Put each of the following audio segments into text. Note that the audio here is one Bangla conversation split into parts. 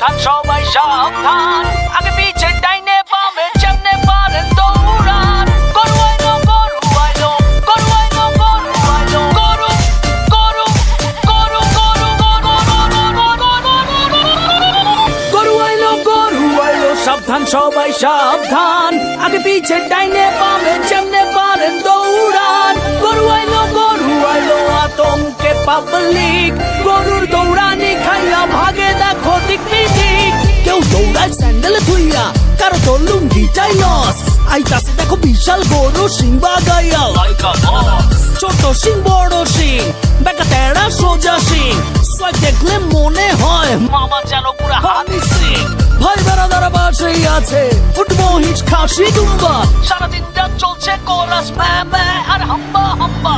সাবধান সবাই সাবধান, আগে পিছে ডাইনে বামে যেমনে পারেন দৌড়ান। গরু আইলো গরু আইলো গরু আইলো গরু আইলো গরু গরু গরু গরু গরু আইলো গরু আইলো সাবধান সবাই সাবধান, আগে পিছে ডাইনে বামে যেমনে পারেন দৌড়ান। গরু আইলো আতঙ্কে পাবলিক, গরুর দৌড়ানি খাইয়া ভাগে দেখো দিক বিদিক। কেউ দৌড়ায় স্যান্ডেল থুইয়া, কারো তো লুঙ্গিটাই লস। আইতাছে দেখো বিশাল গরু সিং বাগাইয়া, ছোট সিং বড় সিং, বেকা তেড়া সোজা সিং। সোয়াইপ দেখলে মনে হয় মামা যেন পুরা হানি সিং। ভাই বেড়াদারা বাসেই আছে, উঠবো হিচ খাসি দুম্বা। সারাদিনটা চলছে কোরাস ম্যা ম্যা আর হাম্বা হাম্বা।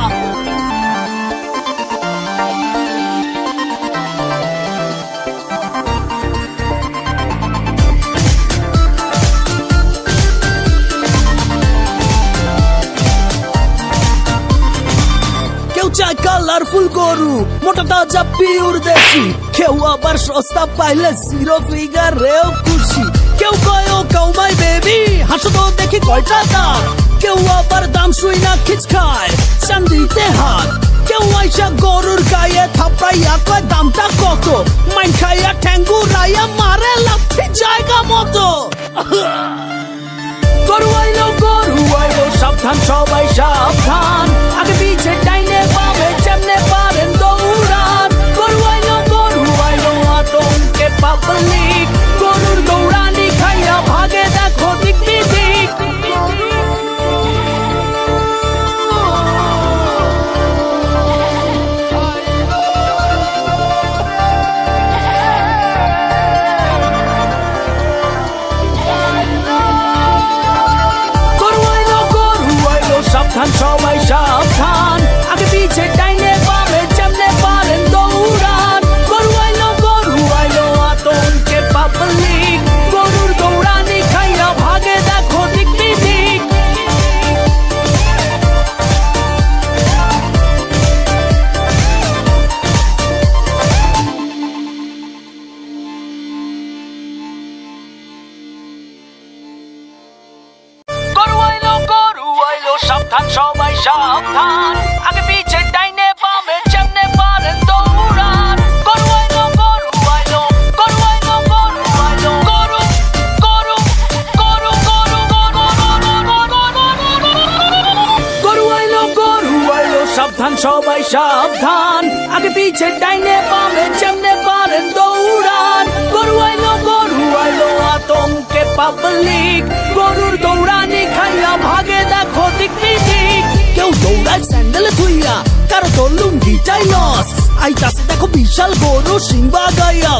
চাই কালারফুল গরু, মোটা তাজা পিওর দেশি। কেউ আবার সস্তা পাইলে জিরো ফিগারেও খুশি। কেউ কয় ও কাউমাই বেবি, হাসো তো দেখি কয়টা দাঁত। কেউ আবার দাম শুই না খিচ খায়, চান্দিতে হাত। কেউ আইসা গরুর গায়ে থাপড়াইয়া কয় দামটা কত। মাইন খাইয়া ঠ্যাঙ্গু রাইয়া মারে লাথি জায়গা মতো। গরু আইলো সাবধান সবাই সাবধান, আগে পিছে ডাইনে বামে যেমনে পারেন দৌড়ান। গরু আইলো আতঙ্কে পাবলিক, গরুর দৌড়ানি খাইয়া ভাগে দেখো দিক বিদিক। সাবধান সবাই সাবধান, আগে পিছে ডাইনে বামে যেমনে পারেন দৌড়ান। গরু আইলো আতঙ্কে পাবলিক, গরুর দৌড়ানি খাইয়া ভাগে দেখো দিক বিদিক। সাবধান সবাই সাবধান, আগে পিছে ডাইনে বামে যেমনে পারেন দৌড়ান। গরু আইলো গরু আইলো গরু আইলো গরু আইলো গরু গরু গরু গরু গরু আইলো সাবধান সবাই সাবধান, আগে পিছে ডাইনে বামে যেমনে পারেন দৌড়ান। গরু আইলো আতঙ্কে পাবলিক, গরুর দৌড়ানি খাইয়া ভাগে দেখো দিক বিদিক। কেউ দৌড়ায় স্যান্ডেল থুইয়া, কারো তো লুঙ্গিটাই লস। আইতাছে দেখো বিশাল গরু সিং বাগাইয়া,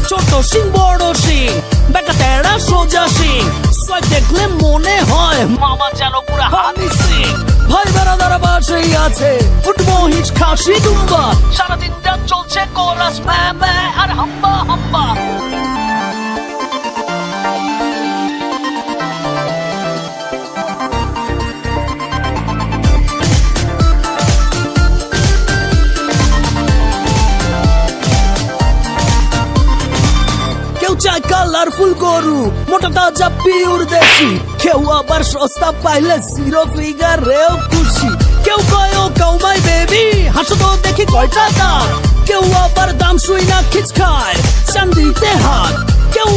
ছোট সিং বড় সিং, বেকা তেড়া সোজা সিং। সোয়াইপ দেখলে মনে হয় মামা যেন পুরা হানি সিং। ভাই বেড়াদারা বাসেই আছে, উঠবো হিচ খাসি দুম্বা। সারাদিনটা চলছে কোরাস ম্যা ম্যা আর হাম্বা হাম্বা। চাই কালারফুল গরু, মোটা তাজা পিওর দেশি। কেউ আবার সস্তা পাইলে জিরো ফিগারেও খুশি। কেউ কয় ও কাউমাই বেবি, হাসো তো দেখি কয়টা দাঁত। কেউ আবার দাম শুই না খিচ খায়, চান্দিতে হাত। কেউ